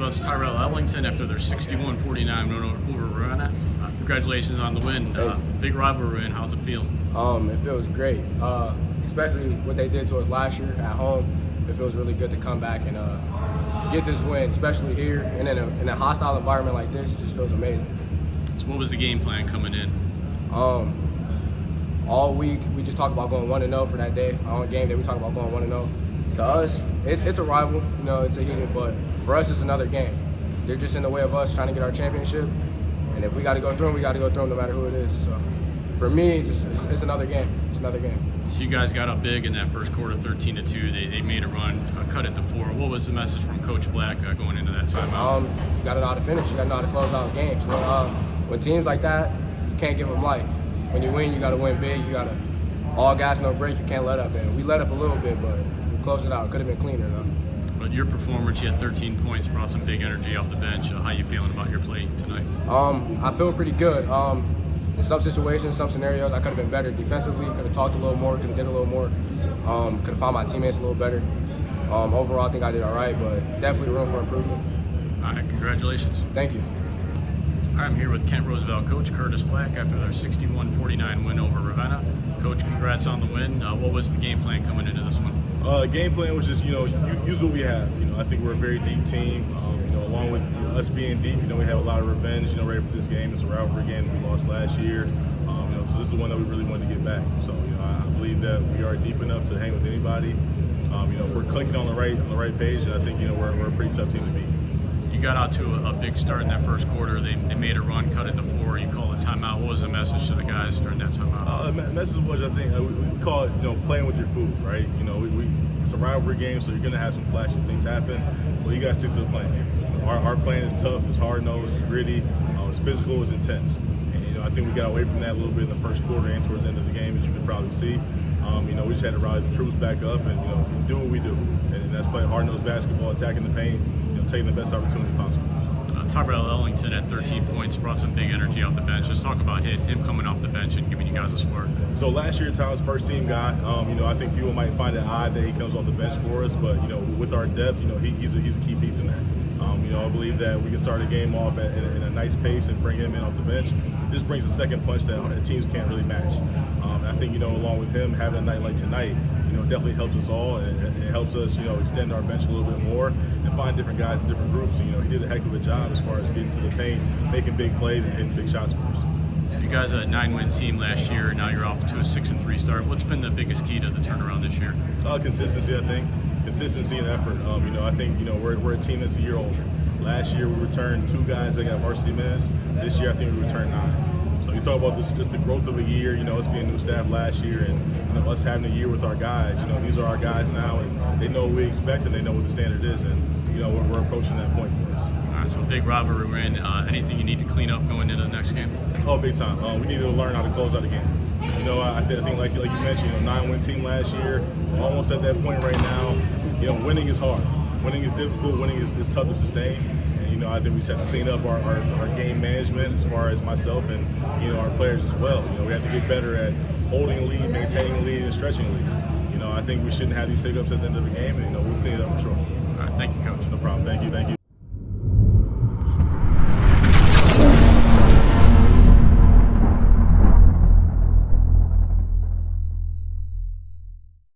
Roosevelt's Tyrel Ellington after their 61-49 win over Ravenna. Congratulations on the win. Big rivalry win. How's it feel? It feels great, especially what they did to us last year at home. It feels really good to come back and get this win, especially here and in a hostile environment like this. It just feels amazing. So what was the game plan coming in? All week we just talked about going 1-0 for that day. On game day we talked about going 1-0. To us, it's a rival, it's a heated, but for us it's another game. They're just in the way of us trying to get our championship, and if we got to go through them, we got to go through them no matter who it is. So for me, it's another game. It's another game. So you guys got up big in that first quarter, 13-2. They made a run, cut it to 4. What was the message from Coach Black going into that timeout? You got to know how to finish. You got to know how to close out games. When teams like that, you can't give them life. When you win, you got to win big. You got to all gas, no break. You can't let up. And we let up a little bit, but we closed it out. It could have been cleaner though. But your performance, you had 13 points, brought some big energy off the bench. How you feeling about your play tonight? I feel pretty good. In some situations, some scenarios, I could have been better defensively. Could have talked a little more. Could have did a little more. Could have found my teammates a little better. Overall, I think I did all right, but definitely room for improvement. All right, congratulations. Thank you. I'm here with Kent Roosevelt coach Curtis Black after their 61-49 win over Ravenna. Coach, congrats on the win. What was the game plan coming into this one? Game plan was just, use what we have. I think we're a very deep team. Along with us being deep, we have a lot of revenge, ready for this game. It's a rivalry game that we lost last year. So this is one that we really wanted to get back. So, I believe that we are deep enough to hang with anybody. If we're clicking on the right page, I think, we're a pretty tough team to beat. You got out to a big start in that first quarter. They made a run, cut it to 4. You called a timeout. What was the message to the guys during that timeout? The message was, I think, we call it, playing with your food, right? It's a rivalry game, so you're going to have some flashy things happen. But you got to stick to the plan. Our plan is tough, it's hard-nosed, it's gritty, it's physical, it's intense. And, I think we got away from that a little bit in the first quarter and towards the end of the game, as you can probably see. We just had to rally the troops back up and, do what we do. And that's playing hard-nosed basketball, attacking the paint, taking the best opportunity possible. Tyrel Ellington at 13 points brought some big energy off the bench. Just talk about him coming off the bench and giving you guys a spark. So last year, Tyler's first team guy. I think people might find it odd that he comes off the bench for us, but with our depth, he's a key piece in that. I believe that we can start a game off at a nice pace and bring him in off the bench. This brings a second punch that teams can't really match. I think along with him having a night like tonight, definitely helps us all, and it helps us extend our bench a little bit more and find different guys in different groups. He did a heck of a job as far as getting to the paint, making big plays, and hitting big shots for us. So you guys had a 9-win team last year. Now you're off to a 6-3 start. What's been the biggest key to the turnaround this year? Consistency, I think. Consistency and effort. I think we're a team that's a year older. Last year we returned 2 guys that got varsity minutes. This year I think we returned 9. So you talk about this, just the growth of a year. Us being new staff last year, and us having a year with our guys. These are our guys now, and they know what we expect, and they know what the standard is, and we're approaching that point for us. All right, so big rivalry win. Anything you need to clean up going into the next game? Oh, big time. We need to learn how to close out the game. I think like you mentioned, 9-win team last year. We're almost at that point right now. Winning is hard. Winning is difficult. Winning is tough to sustain. And I think we just have to clean up our game management as far as myself and our players as well. We have to get better at holding a lead, maintaining a lead, and stretching a lead. I think we shouldn't have these hiccups at the end of the game, and we'll clean it up for sure. All right, thank you, Coach. No problem. Thank you.